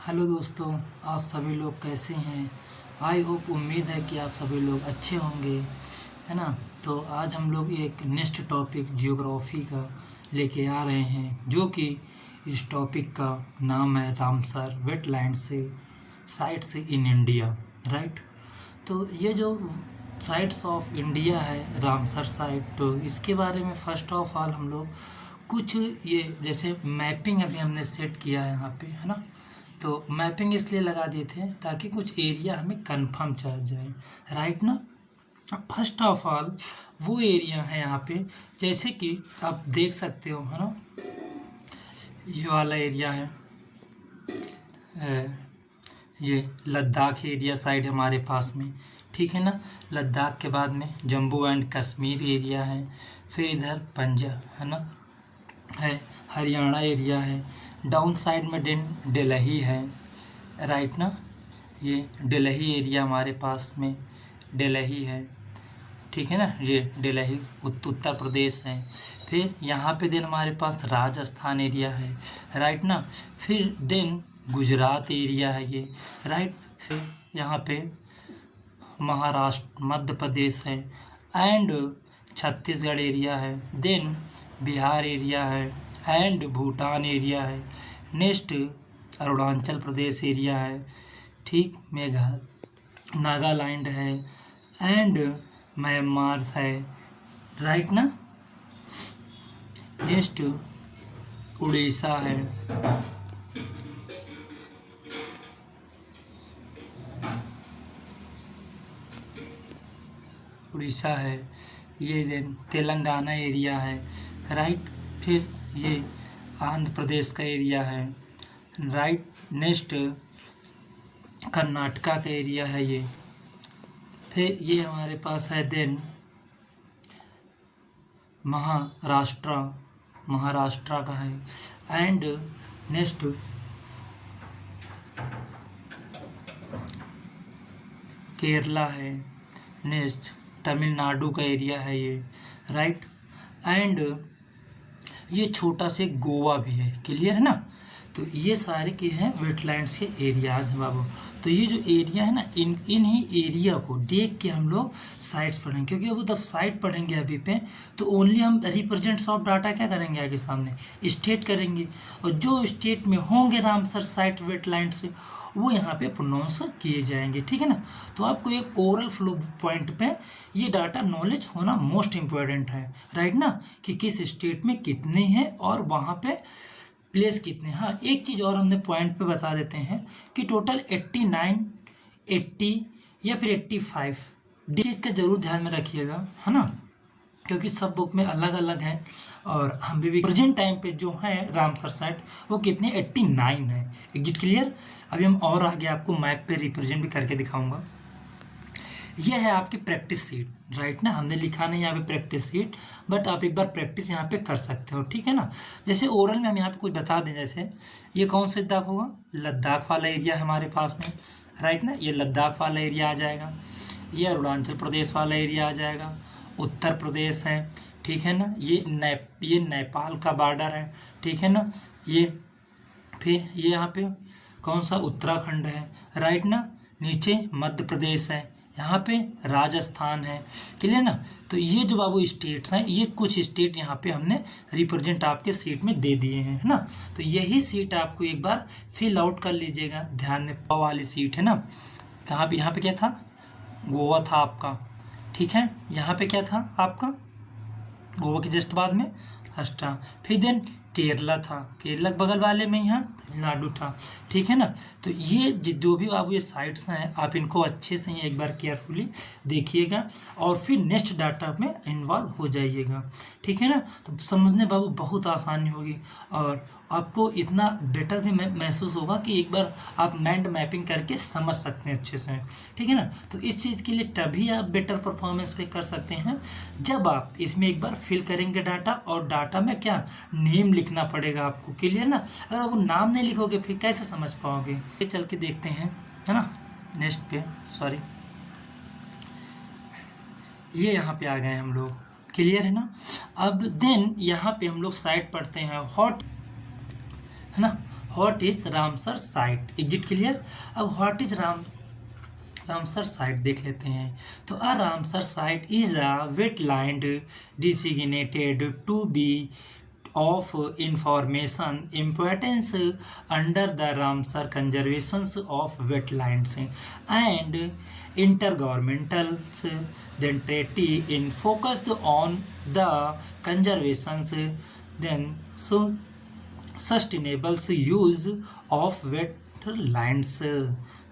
Hello दोस्तों, आप सभी लोग कैसे हैं। आई होप उम्मीद है कि आप सभी लोग अच्छे होंगे, है ना। तो आज हम लोग एक नेक्स्ट टॉपिक जियोग्राफी का लेके आ रहे हैं, जो कि इस टॉपिक का नाम है रामसर वेटलैंड से साइट्स इन इंडिया, राइट। तो ये जो साइट्स ऑफ इंडिया है रामसर साइट, तो इसके बारे में फर्स्ट ऑफ ऑल हम लोग कुछ ये जैसे मैपिंग अभी हमने सेट किया है यहाँ पे, है ना। तो मैपिंग इसलिए लगा दिए थे ताकि कुछ एरिया हमें कंफर्म चल जाए, राइट ना। फर्स्ट ऑफ ऑल वो एरिया है यहाँ पे, जैसे कि आप देख सकते हो, है ना। ये वाला एरिया है, ये लद्दाख एरिया साइड हमारे पास में, ठीक है ना। लद्दाख के बाद में जम्मू एंड कश्मीर एरिया है, फिर इधर पंजाब, है ना, है हरियाणा एरिया है। डाउन साइड में दिल्ली है, राइट ना। ये दिल्ली एरिया हमारे पास में दिल्ली है, ठीक है ना। ये दिल्ली उत्तर प्रदेश है। फिर यहाँ पे देन हमारे पास राजस्थान एरिया है, राइट ना। फिर देन गुजरात एरिया है ये, राइट। फिर यहाँ पे महाराष्ट्र मध्य प्रदेश है एंड छत्तीसगढ़ एरिया है। देन बिहार एरिया है एंड भूटान एरिया है। नेक्स्ट अरुणाचल प्रदेश एरिया है, ठीक। नागालैंड है एंड म्यांमार है, राइट ना। नेक्स्ट उड़ीसा है, उड़ीसा है। ये देन तेलंगाना एरिया है, राइट। फिर ये आंध्र प्रदेश का एरिया है, राइट। नेक्स्ट कर्नाटका का एरिया है ये। फिर ये हमारे पास है देन महाराष्ट्र का है एंड नेक्स्ट केरला है। नेक्स्ट तमिलनाडु का एरिया है ये, राइट। एंड ये छोटा से गोवा भी है, क्लियर है ना। तो ये सारे के हैं वेटलैंड्स के एरियाज़ हैं बाबू। तो ये जो एरिया है ना, इन ही एरिया को देख के हम लोग साइट्स पढ़ेंगे, क्योंकि अब जब साइट पढ़ेंगे अभी पे तो ओनली हम रिप्रेजेंट्स ऑफ डाटा क्या करेंगे आगे सामने स्टेट करेंगे, और जो स्टेट में होंगे रामसर साइट वेटलैंड्स वो यहाँ पे प्रोनाउंस किए जाएंगे, ठीक है ना। तो आपको एक ओरल फ्लो पॉइंट पे ये डाटा नॉलेज होना मोस्ट इम्पोर्टेंट है, राइट ना, कि किस स्टेट में कितने हैं और वहाँ पे प्लेस कितने। हाँ, एक चीज़ और हमने पॉइंट पे बता देते हैं कि टोटल 89, 80 या फिर 85 चीज़ का ज़रूर ध्यान में रखिएगा, है ना, क्योंकि सब बुक में अलग अलग हैं। और हम भी प्रेजेंट टाइम पे जो है रामसर साइट वो कितने 89 है। Get clear. अभी हम और आगे आपको मैप पे रिप्रेजेंट भी करके दिखाऊंगा। यह है आपकी प्रैक्टिस सीट, राइट ना। हमने लिखा नहीं यहाँ पे प्रैक्टिस सीट, बट आप एक बार प्रैक्टिस यहाँ पे कर सकते हो, ठीक है ना। जैसे ओरल में हम यहाँ पे कुछ बता दें, जैसे ये कौन सा लद्दाख होगा, लद्दाख वाला एरिया है हमारे पास में, राइट ना। ये लद्दाख वाला एरिया आ जाएगा, ये अरुणाचल प्रदेश वाला एरिया आ जाएगा, उत्तर प्रदेश है, ठीक है ना। ये नेपाल का बॉर्डर है, ठीक है ना। ये फिर ये यहाँ पे कौन सा उत्तराखंड है, राइट ना। नीचे मध्य प्रदेश है, यहाँ पे राजस्थान है, क्लियर ना। तो ये जो बाबू स्टेट्स हैं, ये कुछ स्टेट यहाँ पे हमने रिप्रेजेंट आपके सीट में दे दिए हैं, है ना। तो यही सीट आपको एक बार फिल आउट कर लीजिएगा ध्यान में। गोवा वाली सीट है ना, कहाँ पे, यहाँ पे क्या था, गोवा था आपका, ठीक है। यहाँ पे क्या था आपका, गोवा के जस्ट बाद में अष्टा। फिर देन केरला था, केरला के बगल वाले में यहाँ तमिलनाडु था, ठीक है ना। तो ये जो भी बाबू ये साइट्स हैं, आप इनको अच्छे से एक बार केयरफुली देखिएगा और फिर नेक्स्ट डाटा में इन्वॉल्व हो जाइएगा, ठीक है ना। तो समझने बाबू बहुत आसानी होगी और आपको इतना बेटर भी महसूस होगा कि एक बार आप माइंड मैपिंग करके समझ सकते हैं अच्छे से, ठीक है ना। तो इस चीज़ के लिए तभी आप बेटर परफॉर्मेंस पे कर सकते हैं जब आप इसमें एक बार फिल करेंगे डाटा, और डाटा में क्या नेम लिखना पड़ेगा आपको, क्लियर ना। अगर आप वो नाम नहीं लिखोगे फिर कैसे समझ पाओगे। ये चल के देखते हैं, है ना, नेक्स्ट पे, सॉरी, ये यहाँ पे आ गए हम लोग, क्लियर है ना। अब देन यहाँ पे हम लोग साइट पढ़ते हैं हॉट, है ना। What is Ramsar site, exit clear. अब व्हाट इज रामसर साइट देख लेते हैं। तो a Ramsar site is a wetland designated to be of information importance under the Ramsar conservations of wetlands and intergovernmental then treaty in focused on the conservations then so sustainable use of wetlands।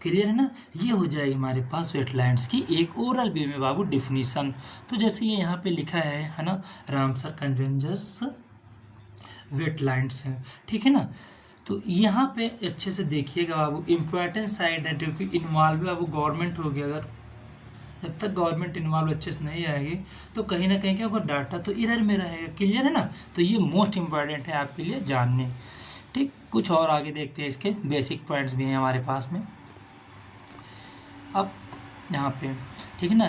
Clear है ना। ये हो जाएगी हमारे पास wetlands की एक oral वे में बाबू definition. तो जैसे ये यहाँ पे लिखा है ना, रामसर कन्वेंजर्स वेटलैंड्स हैं, ठीक है ना। तो यहाँ पे अच्छे से देखिएगा बाबू, इम्पोर्टेंट साइड है क्योंकि इन्वॉल्व बाबू गवर्नमेंट होगी। अगर जब तक गवर्नमेंट इन्वॉल्व अच्छे से नहीं आएगी तो कहीं ना कहीं क्या होगा, डाटा तो एरर में रहेगा। क्लियर है ना। तो ये मोस्ट इम्पॉर्टेंट है आपके लिए जानने। ठीक, कुछ और आगे देखते हैं, इसके बेसिक पॉइंट्स भी हैं हमारे पास में। अब यहाँ पे ठीक है ना,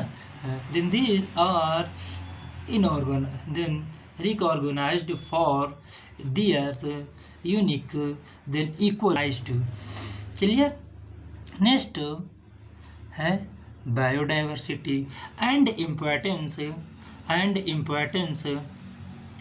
then this are then recognized for their unique then equalized। Clear. Next है biodiversity and importance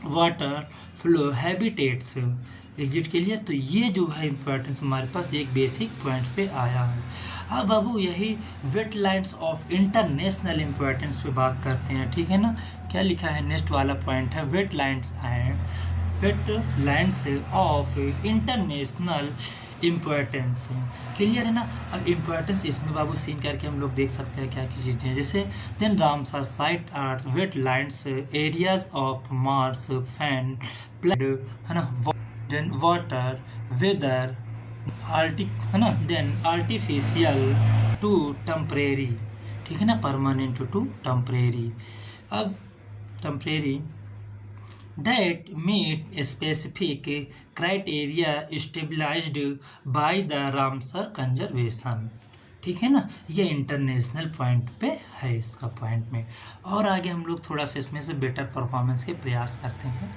water flow habitats, exit के लिए। तो ये जो है इम्पोर्टेंस हमारे पास एक बेसिक पॉइंट पे आया है। अब बाबू यही वेटलैंड्स ऑफ इंटरनेशनल इम्पोर्टेंस पे बात करते हैं, ठीक है ना। क्या लिखा है, नेक्स्ट वाला पॉइंट है wetlands of international importance. Clear है ना। अब इम्पोर्टेंस इसमें बाबू सीन करके हम लोग देख सकते हैं क्या की चीज़ें, जैसे then Ramsar site are wetlands areas of marsh fen है ना, देन वाटर वेदर है ना, देन आर्टिफिशियल टू टेम्परेरी, ठीक है ना, परमानेंट टू टेम्परेरी। अब temporary that meet specific criteria established by the Ramsar conservation, ठीक है ना। ये इंटरनेशनल पॉइंट पे है इसका पॉइंट में। और आगे हम लोग थोड़ा सा इसमें से बेटर परफॉर्मेंस के प्रयास करते हैं।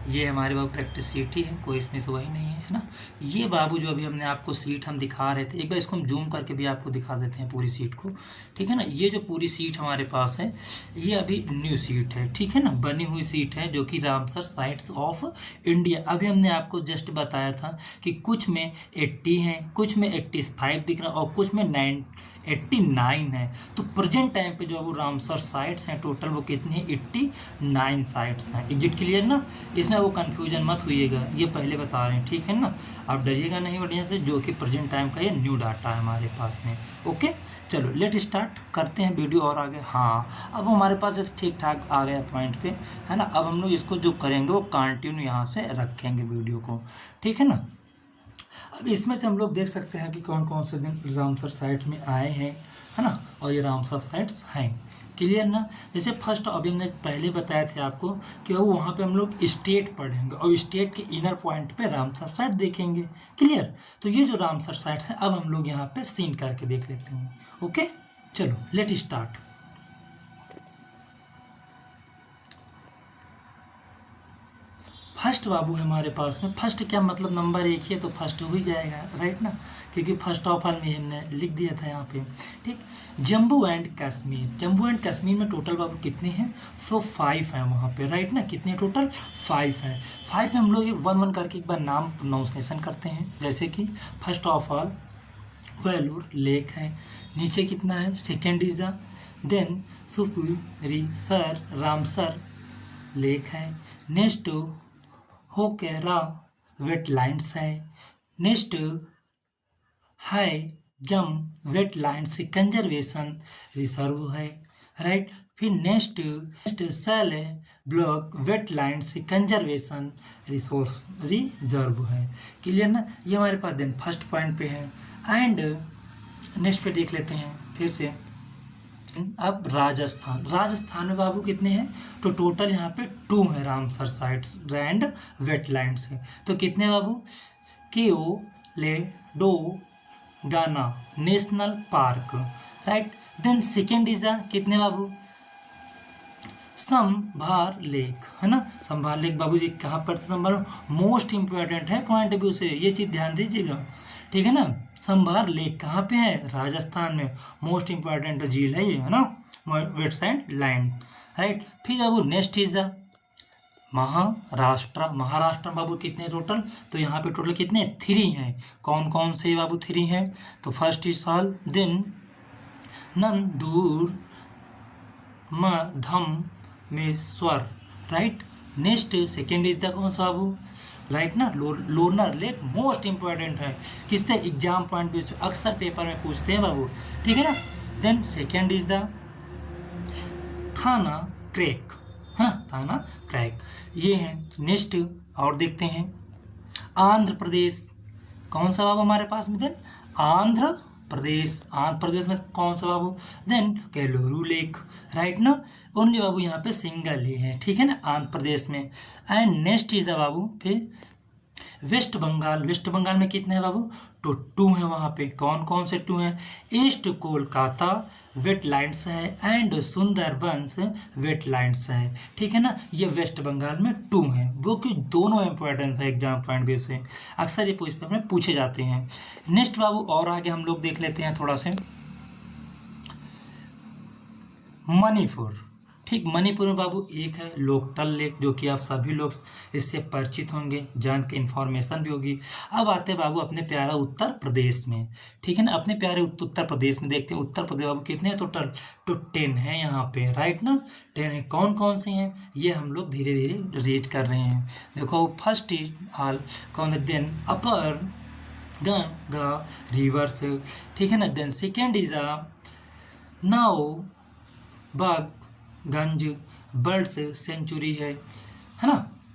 ये हमारे बाबू प्रैक्टिस सीट ही है, कोई इसमें से वही नहीं है ना। ये बाबू जो अभी हमने आपको सीट हम दिखा रहे थे, एक बार इसको हम जूम करके भी आपको दिखा देते हैं पूरी सीट को, ठीक है ना। ये जो पूरी सीट हमारे पास है ये अभी न्यू सीट है, ठीक है ना, बनी हुई सीट है जो कि रामसर साइट्स ऑफ इंडिया। अभी हमने आपको जस्ट बताया था कि कुछ में 80 हैं, कुछ में 85 दिख रहा है और कुछ में 89 है। तो प्रेजेंट टाइम पे जो वो रामसर साइट्स हैं टोटल वो कितनी है, 89 साइट्स हैं। एग्जिट क्लियर ना। इसमें वो कन्फ्यूजन मत होइएगा, ये पहले बता रहे हैं, ठीक है ना। आप डरिएगा नहीं बढ़िया से, जो कि प्रेजेंट टाइम का ये न्यू डाटा है हमारे पास में। ओके चलो लेट स्टार्ट करते हैं वीडियो और आगे। हाँ अब हमारे पास एक ठीक ठाक आ गया पॉइंट पे, है ना। अब हम लोग इसको जो करेंगे वो कंटिन्यू यहाँ से रखेंगे वीडियो को, ठीक है ना। अब इसमें से हम लोग देख सकते हैं कि कौन कौन से दिन रामसर साइट में आए हैं, है ना, और ये रामसर साइट्स हैं। क्लियर ना। जैसे फर्स्ट अभी हमने पहले बताया थे आपको कि वो वहाँ पे हम लोग स्टेट पढ़ेंगे और स्टेट के इनर पॉइंट पे रामसर साइट देखेंगे। क्लियर। तो ये जो रामसर साइट है अब हम लोग यहाँ पे सीन करके देख लेते हैं। ओके चलो लेट स्टार्ट। फर्स्ट बाबू है हमारे पास में, फर्स्ट क्या मतलब नंबर एक ही है तो फर्स्ट हो ही जाएगा, राइट ना, क्योंकि फर्स्ट ऑफ ऑल में हमने लिख दिया था यहाँ पे। ठीक, जम्मू एंड कश्मीर। जम्मू एंड कश्मीर में टोटल बाबू कितने हैं, तो 5 हैं वहाँ पे, राइट ना। कितने टोटल 5 हैं। 5 में हम लोग 1-1 करके एक बार नाम प्रोनाउंसिएशन करते हैं। जैसे कि first of all Vellore lake है, नीचे कितना है, सेकेंड इज देन सुपुरी सर रामसर लेक है, नेक्स्ट होकेरा वेटलैंड्स है, नेक्स्ट है जम वेटलैंड्स कंजर्वेशन रिजर्व है, राइट। फिर नेक्स्ट सेल block wetlands conservation resource reserve है। क्लियर ना। ये हमारे पास देन फर्स्ट पॉइंट पे है। एंड नेक्स्ट पे देख लेते हैं फिर से। अब राजस्थान में बाबू कितने हैं, तो टोटल यहाँ पे 2 हैं रामसर साइट्स एंड वेटलैंड्स हैं। तो कितने बाबू, Keoladeo Ghana national park, right. Then second is कितने बाबू, संभार लेक, है ना। संभार लेक बाबूजी कहाँ पड़ता है? संभार मोस्ट इम्पोर्टेंट है पॉइंट ऑफ व्यू से, ये चीज़ ध्यान दीजिएगा, ठीक है ना। संभार लेक कहाँ पे है? राजस्थान में, मोस्ट इम्पोर्टेंट झील है ये, है ना, वेट साइड लैंड, राइट। फिर बाबू next is the Maharashtra. Maharashtra में बाबू कितने टोटल? तो यहाँ पे टोटल कितने? 3 हैं। कौन कौन से बाबू 3 हैं? तो फर्स्ट इज साल, देन नंदूर धमेश्वर, right. Next second is the कौन सा बाबू? राइट ना, लोनार लेक मोस्ट इंपॉर्टेंट है, किससे? एग्जाम पॉइंट बेस अक्सर पेपर में पूछते हैं बाबू, ठीक है ना। देन सेकेंड इज द थाना क्रैक, हाँ थाना क्रैक, ये है। नेक्स्ट और देखते हैं, आंध्र प्रदेश, कौन सा बाबू हमारे पास में? देन आंध्र प्रदेश, आंध्र प्रदेश में कौन सा बाबू? देन केलोरू लेक, राइट ना। ओनली बाबू यहाँ पे सिंगल ही है, ठीक है ना, आंध्र प्रदेश में। एंड नेक्स्ट इज द बाबू फिर वेस्ट बंगाल। वेस्ट बंगाल में कितने हैं बाबू? तो 2 हैं वहाँ पे। कौन कौन से 2 हैं? ईस्ट कोलकाता वेटलैंड्स है एंड सुंदरबंस वेटलैंड्स है, ठीक है ना। ये वेस्ट बंगाल में 2 हैं, वो कि दोनों इंपॉर्टेंस है एग्जाम पॉइंट बेस से, अक्सर ये पेपर में पूछे जाते हैं। नेक्स्ट बाबू और आगे हम लोग देख लेते हैं थोड़ा से, मणिपुर, ठीक। मणिपुर में बाबू एक है लोकतल लेक, जो कि आप सभी लोग इससे परिचित होंगे, जान के इन्फॉर्मेशन भी होगी। अब आते हैं बाबू अपने प्यारा उत्तर प्रदेश में, ठीक है ना। अपने प्यारे उत्तर प्रदेश में देखते हैं, उत्तर प्रदेश बाबू कितने हैं टोटल? तो 10 है यहाँ पे, राइट ना, 10 है। कौन कौन से हैं ये हम लोग धीरे धीरे रीड कर रहे हैं। देखो फर्स्ट इज ऑल कौन है? देन अपर गंगा रिवर्स, ठीक है ना। Then second is Nawabganj birds sanctuary है ना।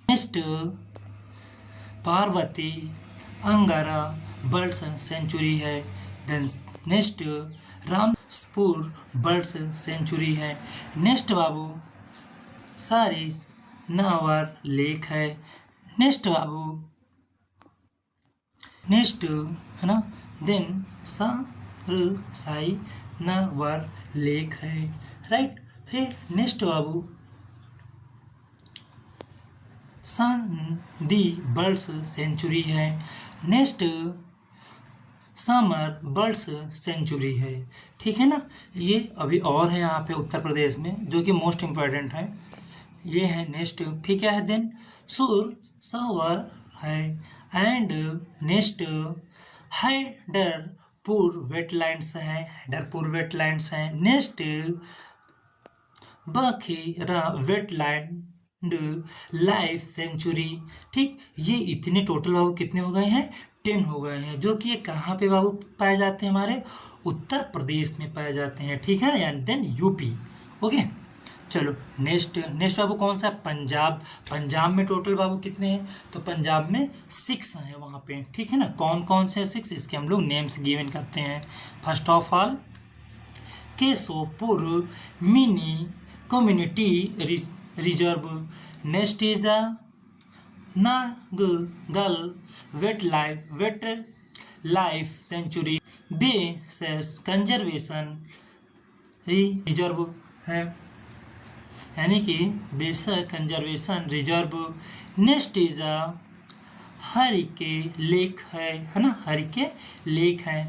Next Parvati Angara birds sanctuary है। Then next Rampur birds sanctuary है। नेक्स्ट बाबू सारिस नावर लेक है। नेक्स्ट बाबू नेक्स्ट है ना, देन साई नावर लेक है, राइट। फिर नेक्स्ट बाबू संदी बर्ड्स सेंचुरी है। नेक्स्ट समर बर्ड्स सेंचुरी है, ठीक है ना। ये अभी और है यहाँ पे उत्तर प्रदेश में, जो कि मोस्ट इम्पोर्टेंट है, ये है। नेक्स्ट फिर क्या है? देन सुर सवर है एंड नेक्स्ट हैदरपुर वेटलैंड्स है, हैदरपुर वेटलैंड्स है। Next Bakhira wetland life sanctuary, ठीक। ये इतने टोटल बाबू कितने हो गए हैं? 10 हो गए हैं, जो कि ये कहाँ पे बाबू पाए जाते हैं? हमारे उत्तर प्रदेश में पाए जाते हैं, ठीक है ना, यानी देन यूपी। ओके चलो नेक्स्ट बाबू कौन सा? पंजाब। पंजाब में टोटल बाबू कितने हैं? तो पंजाब में 6 हैं वहाँ पे, ठीक है ना। कौन कौन से 6? इसके हम लोग नेम्स गिवन करते हैं। First of all Keshopur mini community reserve. Next is Nangal wildlife sanctuary Beas conservation reserve है, यानी कि Beas conservation reserve. Next is Harike lake है ना, हरिके लेक है।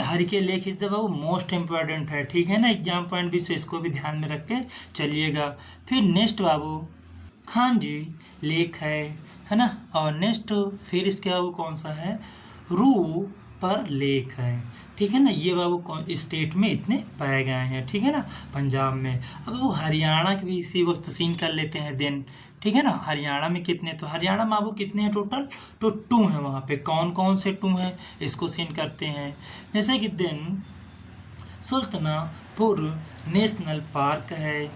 Harike lake is the most important है, ठीक है ना, एग्जाम पॉइंट भी, से इसको भी ध्यान में रख के चलिएगा। फिर नेक्स्ट बाबू खांजी लेक है ना। और नेक्स्ट फिर इसके बाबू कौन सा है? रू पर लेक है, ठीक है ना। ये बाबू कौन स्टेट में इतने पाए गए हैं, ठीक है ना, पंजाब में। अब वो हरियाणा के भी इसी वक्त सीन कर लेते हैं देन, ठीक है ना। हरियाणा में कितने? तो हरियाणा में बाबू कितने हैं टोटल? तो 2 हैं वहाँ पे। कौन कौन से 2 हैं इसको सीन करते हैं, जैसे कि देन सुल्तानपुर नेशनल पार्क है।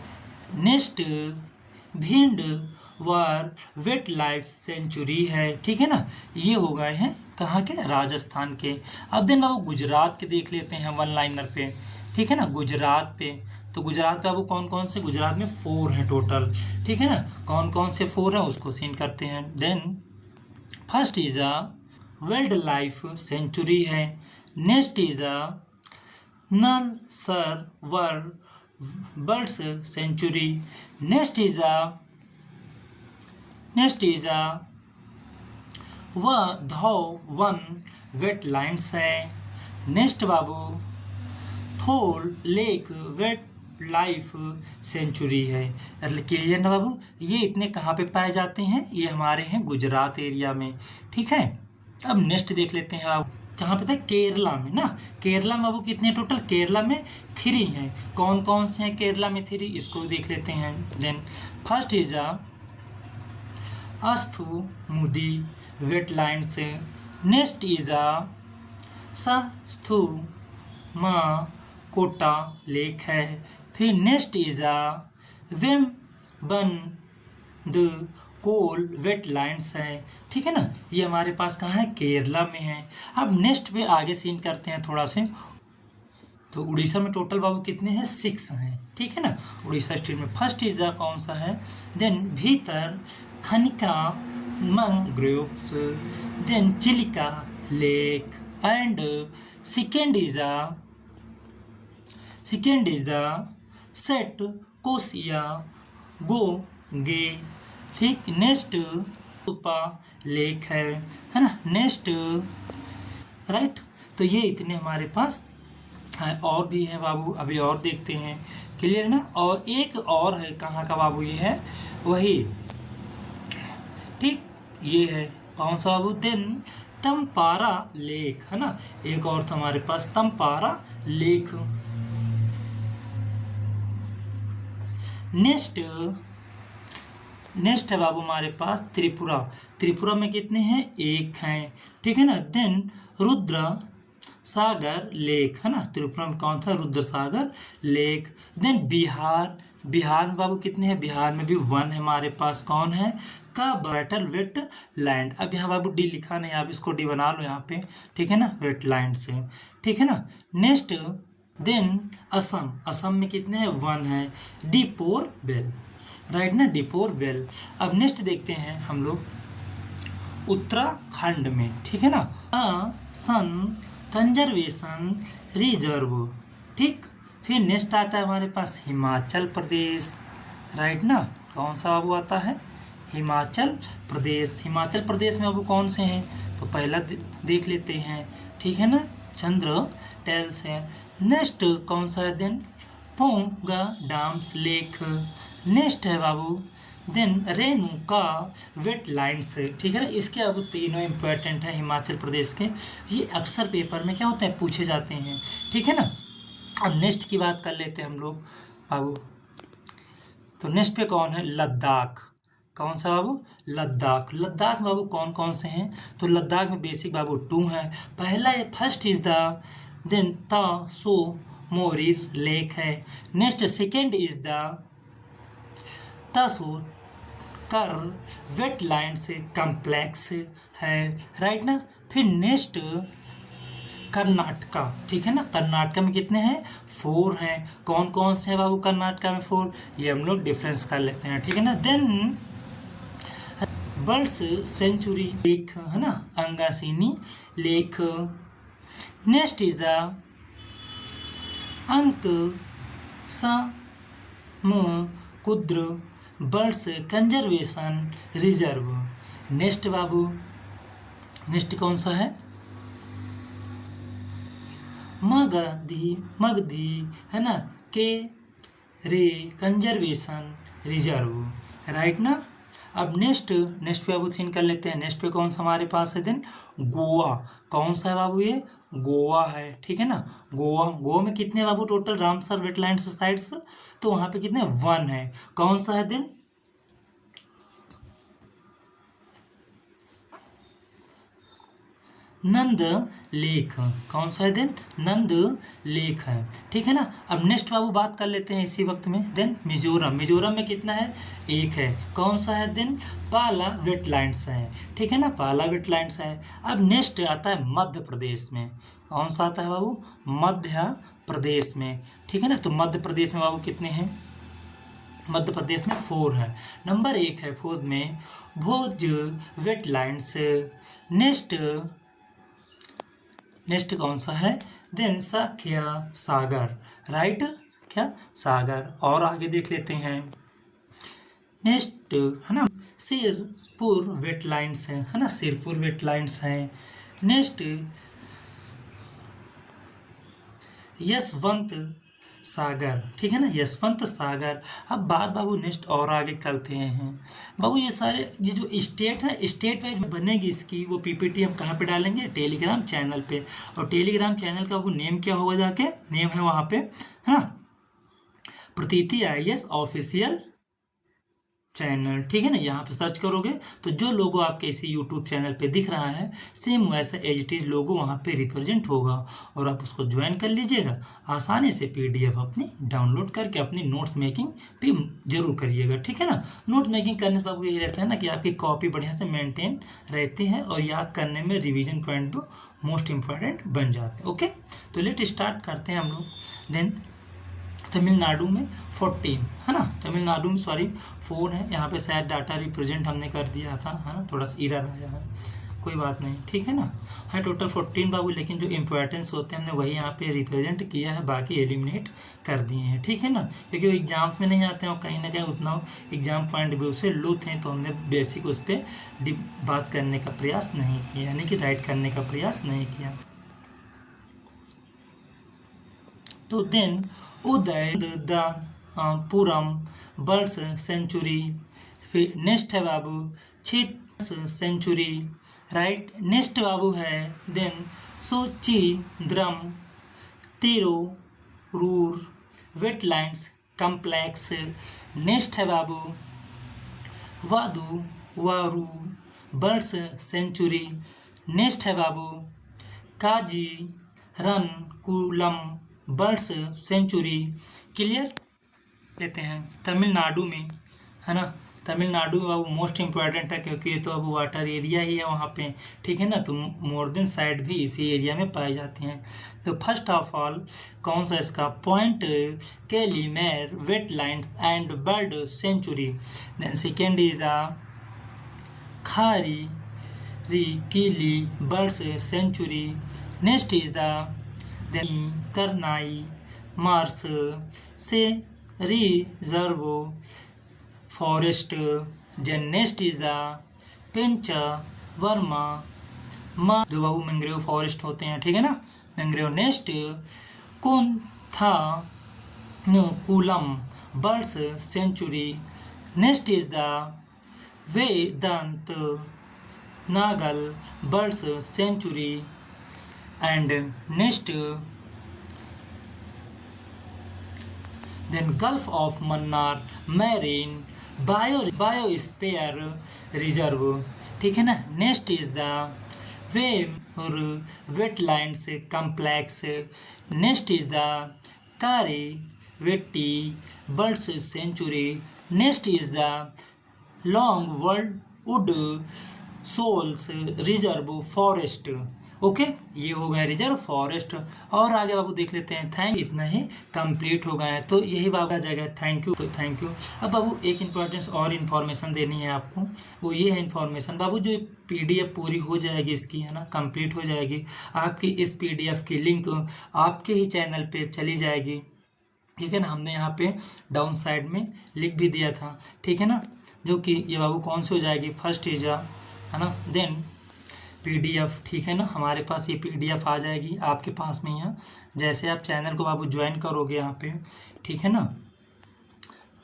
नेक्स्ट भिंड वार वेट लाइफ सेंचुरी है, ठीक है ना। ये हो गए हैं कहाँ के? राजस्थान के। अब देन बाबू गुजरात के देख लेते हैं 1 लाइनर पे, ठीक है ना। गुजरात पे तो गुजरात पे बाबू कौन कौन से? गुजरात में 4 हैं टोटल, ठीक है ना। कौन कौन से 4 हैं उसको सीन करते हैं। Then first is wild life sanctuary है। Next is Nal Sarovar birds sanctuary. Next is a Wadhvana wetlands है। नेक्स्ट बाबू Thol lake wildlife sanctuary है। क्लियर ना बाबू, ये इतने कहाँ पे पाए जाते हैं? ये हमारे हैं गुजरात एरिया में, ठीक है। अब नेक्स्ट देख लेते हैं बाबू, कहाँ पे था? केरला में ना। केरला में बाबू कितने टोटल? केरला में 3 हैं। कौन कौन से हैं केरला में 3? इसको देख लेते हैं। देन फर्स्ट इज अस्थु मुदी वेटलैंड्स। नेक्स्ट इज सस्थु माँ कोटा लेक है। फिर नेक्स्ट इज वेम बन द कोल वेटलैंड्स है, ठीक है ना। ये हमारे पास कहाँ है? केरला में है। अब नेक्स्ट पे आगे सीन करते हैं थोड़ा से। तो उड़ीसा में टोटल बाबू कितने हैं? 6 हैं, ठीक है ना। उड़ीसा स्टेट में फर्स्ट इज कौन सा है? Then Bhitarkanika mangroves, then Chilika lake and second is Satkosia गोगे, ठीक। नेक्स्ट उपा लेक है ना। Next right. तो ये इतने हमारे पास है, और भी है बाबू, अभी और देखते हैं। क्लियर है ना। और एक और है, कहाँ का बाबू? ये है वही, ठीक। ये है कौन सा बाबू? देन तमपारा लेक है ना। एक और था हमारे पास तमपारा लेक। नेक्स्ट है बाबू हमारे पास त्रिपुरा। त्रिपुरा में कितने हैं? 1 हैं, ठीक है ना। देन रुद्र सागर लेक है ना। त्रिपुरा में कौन था? रुद्र सागर लेक। देन बिहार में बाबू कितने हैं? बिहार में भी 1 है हमारे पास। कौन है? का बैटल वेट लैंड। अब यहाँ बाबू डी लिखा नहीं, आप इसको डी बना लो यहाँ पे, ठीक है ना। वेटलैंड से, ठीक है ना। नेक्स्ट देन असम में कितने हैं? 1 है। डिपोर बेल, राइट ना, डिपोर बेल। अब नेक्स्ट देखते हैं हम लोग उत्तराखंड में, ठीक है ना। सन कंजर्वेशन रिजर्व, ठीक। फिर नेक्स्ट आता है हमारे पास हिमाचल प्रदेश, राइट ना। कौन सा बाबू आता है? हिमाचल प्रदेश। हिमाचल प्रदेश में बाबू कौन से हैं? तो पहला देख लेते हैं, ठीक है ना। चंद्र टेल्स है। नेक्स्ट कौन सा है? देन पोंगा डाम्स लेक। नेक्स्ट है बाबू देन रेणुका वेटलैंड्स, ठीक है ना। इसके अब तीनों इम्पोर्टेंट हैं हिमाचल प्रदेश के। ये अक्सर पेपर में क्या होते हैं? पूछे जाते हैं, ठीक है ना। अब नेक्स्ट की बात कर लेते हैं हम लोग बाबू। तो नेक्स्ट पे कौन है? लद्दाख। कौन सा बाबू? लद्दाख। लद्दाख बाबू कौन कौन से हैं? तो लद्दाख में बेसिक बाबू 2 हैं। पहला first is the then Tso Moriri lake है। Next second is the Tso Kar wetlands complex है, राइट ना। फिर नेक्स्ट कर्नाटका, ठीक है ना। कर्नाटका में कितने हैं? 4 हैं। कौन कौन से हैं बाबू कर्नाटका में? 4। ये हम लोग डिफरेंस कर लेते हैं, ठीक है ना। देन बर्ड्स सेंचुरी लेक है ना, अंगासीनी लेक। नेक्स्ट इज अंक कुद्र बर्ड्स कंजर्वेशन रिजर्व। नेक्स्ट बाबू, नेक्स्ट कौन सा है? मगधी है ना, के रे कंजर्वेशन रिजर्व, राइट ना। अब नेक्स्ट पे बाबू सीन कर लेते हैं। नेक्स्ट पे कौन सा हमारे पास है? देन गोवा। कौन सा है बाबू? ये गोवा है, ठीक है ना। गोवा में कितने बाबू टोटल रामसर वेटलैंड्स साइट्स? तो वहाँ पे कितने? 1 है। कौन सा है? देन नंद लेक। कौन सा है? देन नंद लेक है, ठीक है ना। अब नेक्स्ट बाबू बात कर लेते हैं इसी वक्त में। देन मिजोरम में कितना है? 1 है। कौन सा है? देन पाला वेटलैंड्स है, ठीक है ना। पाला वेटलैंड्स है। अब नेक्स्ट आता है मध्य प्रदेश में। कौन सा आता है बाबू? मध्य प्रदेश में, ठीक है ना। तो मध्य प्रदेश में बाबू कितने हैं? मध्य प्रदेश में 4 है। नंबर 1 है 4 में भोज वेटलैंड्स। नेक्स्ट कौन सा है? देन साख्या सागर, राइट। क्या, सागर। और आगे देख लेते हैं। नेक्स्ट है ना सिरपुर वेटलैंड्स है ना, सिरपुर वेटलैंड्स हैं। नेक्स्ट यशवंत सागर, ठीक है ना, यशवंत सागर। अब बात बाबू नेक्स्ट और आगे करते हैं बाबू। ये सारे ये जो स्टेट है, स्टेट वाइज बनेगी इसकी वो पीपीटी हम कहाँ पे डालेंगे, टेलीग्राम चैनल पे। और टेलीग्राम चैनल का वो नेम क्या होगा, जाके नेम है वहाँ पे, है ना, प्रतीति IAS ऑफिशियल चैनल, ठीक है ना। यहाँ पे सर्च करोगे तो जो लोगो आपके इसी यूट्यूब चैनल पे दिख रहा है सेम वैसा एज इट इज लोगो वहाँ पे रिप्रेजेंट होगा, और आप उसको ज्वाइन कर लीजिएगा। आसानी से PDF अपनी डाउनलोड करके अपनी नोट्स मेकिंग भी जरूर करिएगा, ठीक है ना। नोट मेकिंग करने से बाबू यही रहता है ना कि आपकी कॉपी बढ़िया से मेंटेन रहती है और याद करने में रिविजन पॉइंट भी मोस्ट इम्पॉर्टेंट बन जाते हैं। ओके, तो लेट स्टार्ट करते हैं हम लोग। देन तमिलनाडु में 14 है ना, तमिलनाडु में सॉरी 4 है, यहाँ पे शायद डाटा रिप्रेजेंट हमने कर दिया था, है ना, थोड़ा सा एरर आया है, कोई बात नहीं, ठीक है ना। है टोटल 14 बाबू, लेकिन जो इम्पोर्टेंस होते हैं हमने वही यहाँ पे रिप्रेजेंट किया है, बाकी एलिमिनेट कर दिए हैं, ठीक है ना। क्योंकि वो एग्जाम्स में नहीं आते हैं और कहीं ना कहीं उतना एग्जाम पॉइंट व्यू से लो थे, तो हमने बेसिक उस पर बात करने का प्रयास नहीं किया, यानी कि राइट करने का प्रयास नहीं किया। तो देन उदयपुरम बर्ड्स सेंचुरी, फिर नेक्स्ट है बाबू चित सेंचुरी, राइट। नेक्स्ट बाबू है then Suchindram Theroor wetlands complex. Next है बाबू Vaduvur birds sanctuary. Next है बाबू काजीरनकुलम बर्ड्स सेंचुरी। क्लियर लेते हैं तमिलनाडु में, है ना, तमिलनाडु में बाबू मोस्ट इम्पॉर्टेंट है क्योंकि ये तो अब वाटर एरिया ही है वहाँ पे, ठीक है ना। तो मोर देन साइड भी इसी एरिया में पाई जाती हैं। तो फर्स्ट ऑफ ऑल कौन सा इसका point, Calimere wetlands and bird sanctuary. Then second is Karikili birds sanctuary. Next is Karanai marsh से reserve forest. Then next is the Pichavaram जो बाबू मैंग्रोव फॉरेस्ट होते हैं, ठीक है ना, mangrove. Next Koonthankulam birds sanctuary. Next is the Vedanthangal birds sanctuary. And next then gulf of Mannar marine biosphere reserve, ठीक है ना। Next is the wetlands complex. Next is the Karaivetti birds sanctuary. Next is the longwood Sholas reserve forest. Okay, ये हो गया reserve forest. और आगे बाबू देख लेते हैं। थैंक, इतना ही कंप्लीट हो गया है, तो यही बाबू आ जाएगा। थैंक यू, तो थैंक यू। अब बाबू एक इम्पॉर्टेंस और इन्फॉर्मेशन देनी है आपको, वो ये है इन्फॉर्मेशन बाबू, जो PDF पूरी हो जाएगी इसकी, है ना, कंप्लीट हो जाएगी, आपकी इस PDF की लिंक आपके ही चैनल पे चली जाएगी, ठीक है ना। हमने यहाँ पे डाउन साइड में लिख भी दिया था, ठीक है ना, जो कि ये बाबू कौन सी हो जाएगी, फर्स्ट इज है ना, देन PDF, ठीक है ना। हमारे पास ये PDF आ जाएगी आपके पास में यहाँ, जैसे आप चैनल को बाबू ज्वाइन करोगे यहाँ पे, ठीक है ना,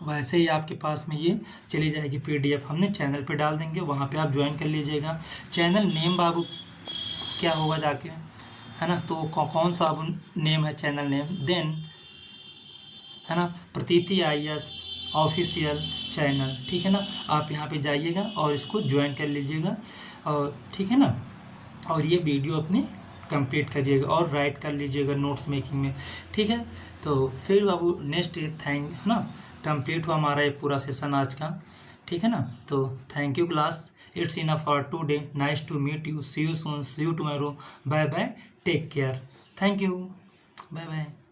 वैसे ही आपके पास में ये चली जाएगी PDF, हमने चैनल पे डाल देंगे, वहाँ पे आप ज्वाइन कर लीजिएगा। चैनल नेम बाबू क्या होगा जाके, है ना, तो कौन सा बाबू नेम है चैनल नेम, देन है ना प्रतीति IAS ऑफिशियल चैनल, ठीक है ना। आप यहाँ पे जाइएगा और इसको ज्वाइन कर लीजिएगा, और ठीक है ना, और ये वीडियो अपनी कंप्लीट करिएगा और राइट कर लीजिएगा नोट्स मेकिंग में, ठीक है। तो फिर बाबू नेक्स्ट थैंक, है ना, कंप्लीट हुआ हमारा ये पूरा सेशन आज का, ठीक है ना। तो thank you class, it's enough for today, nice to meet you, see you soon, see you tomorrow, bye bye, take care, thank you, bye bye.